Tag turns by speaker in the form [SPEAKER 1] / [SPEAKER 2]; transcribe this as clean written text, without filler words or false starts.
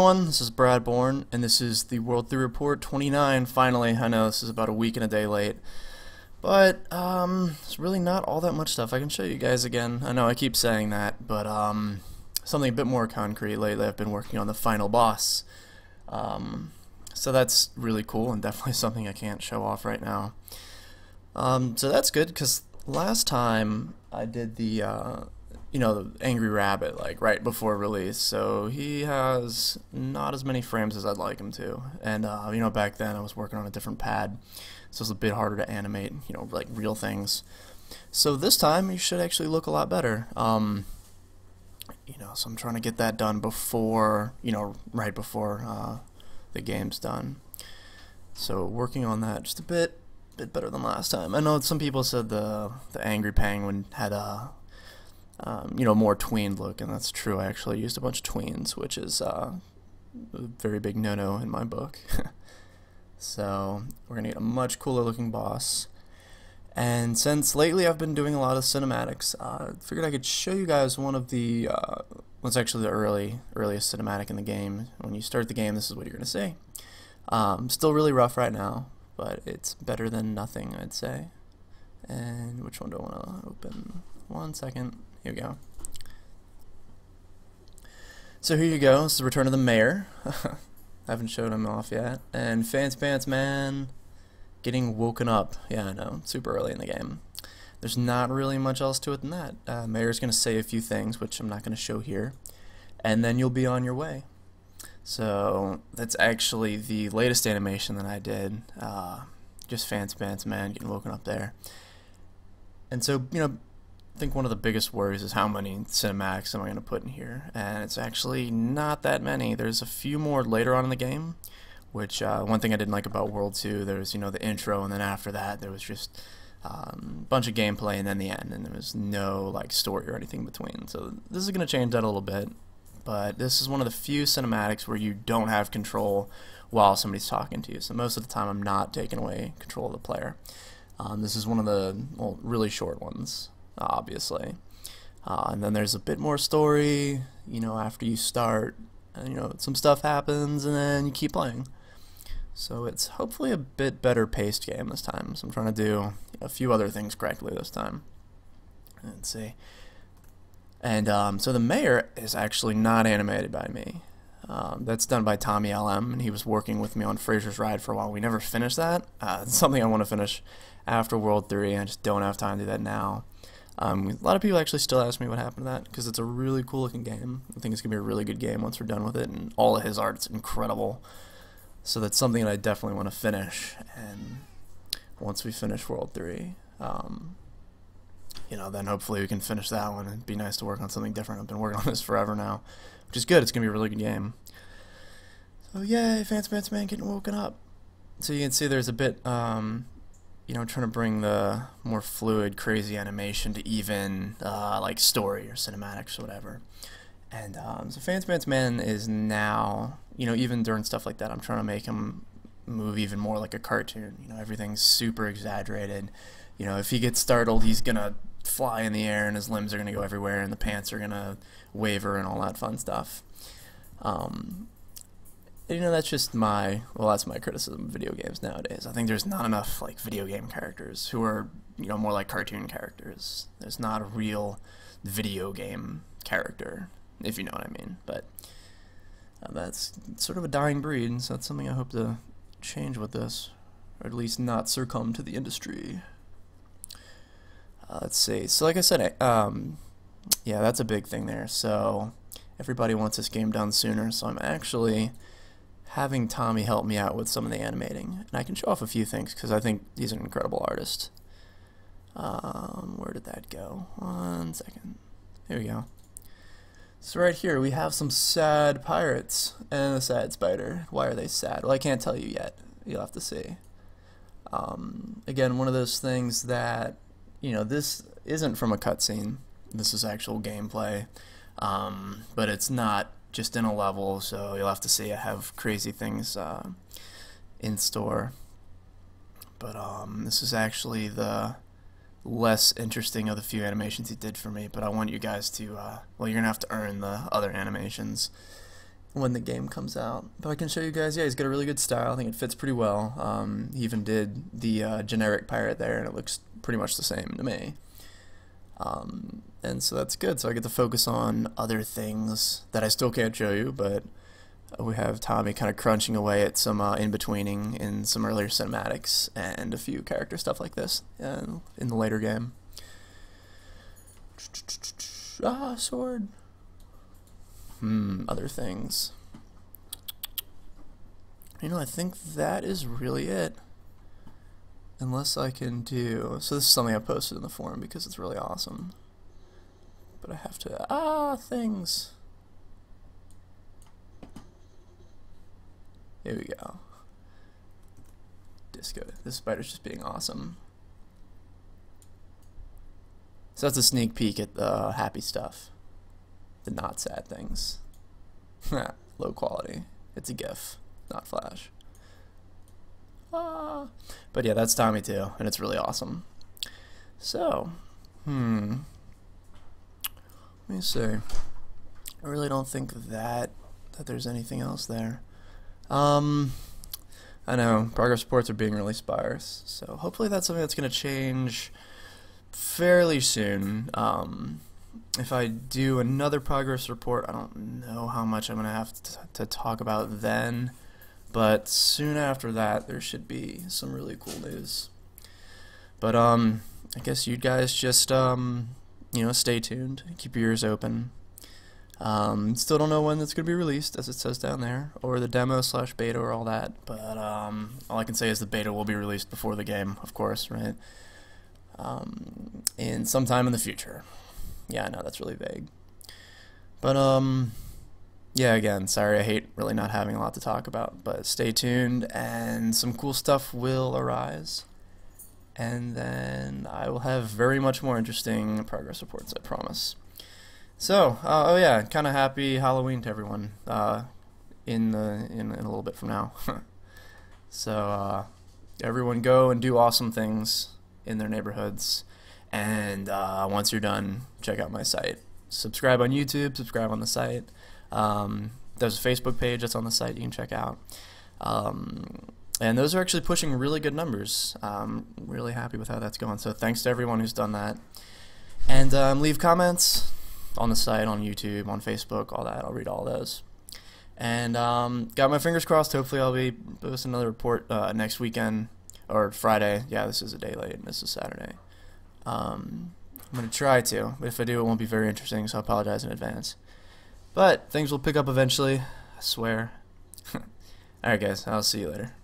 [SPEAKER 1] everyone, this is Brad Borne, and this is the World 3 Report 29, finally. I know this is about a week and a day late, but it's really not all that much stuff I can show you guys again. I know I keep saying that, but something a bit more concrete lately. I've been working on the final boss, so that's really cool and definitely something I can't show off right now. So that's good, because last time I did the the Angry Rabbit, like, right before release, so he has not as many frames as I'd like him to, and, back then I was working on a different pad, so it's a bit harder to animate, like, real things. So this time, he should actually look a lot better, so I'm trying to get that done before, right before, the game's done. So, working on that just a bit better than last time. I know some people said the Angry Penguin had a more tweened look, and that's true. I actually used a bunch of tweens, which is a very big no-no in my book. So we're gonna get a much cooler looking boss. And since lately I've been doing a lot of cinematics, I figured I could show you guys one of the what's actually the earliest cinematic in the game. When you start the game, this is what you're gonna see. Still really rough right now, but it's better than nothing, I'd say. And which one do I want to open? 1 second. Here we go. So here you go. This is the Return of the Mayor. I haven't showed him off yet. And Fancy Pants Man getting woken up. Yeah, I know. Super early in the game. There's not really much else to it than that. Mayor's going to say a few things, which I'm not going to show here. And then you'll be on your way. So that's actually the latest animation that I did. Just Fancy Pants Man getting woken up there. And so, I think one of the biggest worries is how many cinematics am I going to put in here, and it's actually not that many. There's a few more later on in the game, which one thing I didn't like about World 2, there was the intro, and then after that there was just a bunch of gameplay and then the end, and there was no like story or anything between. So this is going to change that a little bit, but this is one of the few cinematics where you don't have control while somebody's talking to you. So most of the time I'm not taking away control of the player. This is one of the really short ones, obviously. And then there's a bit more story, after you start, and, some stuff happens, and then you keep playing. So it's hopefully a bit better paced game this time. So I'm trying to do a few other things correctly this time. Let's see. And so the Mayor is actually not animated by me. That's done by Tommy LM, and he was working with me on Fraser's Ride for a while. We never finished that. It's something I want to finish after World 3, and I just don't have time to do that now. A lot of people actually still ask me what happened to that, because it's a really cool looking game. I think it's going to be a really good game once we're done with it, and all of his art's incredible. So that's something that I definitely want to finish, and once we finish World 3, then hopefully we can finish that one. It'd be nice to work on something different. I've been working on this forever now, which is good. It's going to be a really good game. So yay, Fancy Pants Man getting woken up. So you can see there's a bit, trying to bring the more fluid, crazy animation to even, like, story or cinematics or whatever. And, so Fancy Pants Man is now, even during stuff like that, I'm trying to make him move even more like a cartoon. Everything's super exaggerated. If he gets startled, he's gonna fly in the air, and his limbs are gonna go everywhere, and the pants are gonna waver, and all that fun stuff. That's just that's my criticism of video games nowadays. I think there's not enough, like, video game characters who are, more like cartoon characters. There's not a real video game character, if you know what I mean. But that's sort of a dying breed, so that's something I hope to change with this, or at least not succumb to the industry. Let's see. So like I said, yeah, that's a big thing there. So everybody wants this game done sooner, so I'm actually having Tommy help me out with some of the animating, and I can show off a few things because I think he's an incredible artist. Where did that go? 1 second. Here we go. So right here we have some sad pirates and a sad spider. Why are they sad? Well, I can't tell you yet. You'll have to see. Again, one of those things that, this isn't from a cutscene. This is actual gameplay, but it's not just in a level, so you'll have to see. I have crazy things in store, but this is actually the less interesting of the few animations he did for me, but I want you guys to, well, you're gonna have to earn the other animations, when the game comes out. But I can show you guys, yeah, he's got a really good style. I think it fits pretty well. He even did the generic pirate there, and it looks pretty much the same to me. And so that's good. So I get to focus on other things that I still can't show you, but we have Tommy kind of crunching away at some in-betweening in some earlier cinematics and a few character stuff like this in the later game. Ah, sword. Other things. You know, I think that is really it. Unless I can do... So this is something I posted in the forum because it's really awesome. But I have to... things. Here we go. Disco. This spider's just being awesome. So that's a sneak peek at the happy stuff. The not sad things. Low quality. It's a GIF, not Flash. But yeah, that's Tommy too, and it's really awesome. So, let me see. I really don't think that there's anything else there. I know progress reports are being really sparse, so hopefully that's something that's going to change fairly soon. If I do another progress report, I don't know how much I'm going to have to talk about then, but soon after that there should be some really cool news. But I guess you guys just you know, stay tuned, keep your ears open. Still don't know when it's going to be released, as it says down there, or the demo / beta or all that, but all I can say is the beta will be released before the game, of course, right? In sometime in the future. Yeah, I know, that's really vague. But, yeah, again, sorry, I hate really not having a lot to talk about, but stay tuned, and some cool stuff will arise. And then I will have very much more interesting progress reports, I promise. So, oh yeah, kind of happy Halloween to everyone, in a little bit from now. So, everyone go and do awesome things in their neighborhoods, and once you're done, check out my site. Subscribe on YouTube, subscribe on the site. There's a Facebook page that's on the site you can check out. And those are actually pushing really good numbers. I'm really happy with how that's going, so thanks to everyone who's done that. And leave comments on the site, on YouTube, on Facebook, all that. I'll read all those. And got my fingers crossed. Hopefully I'll be posting another report next weekend, or Friday. Yeah, this is a day late, and this is Saturday. I'm going to try to, but if I do, it won't be very interesting, so I apologize in advance. But things will pick up eventually, I swear. Alright guys, I'll see you later.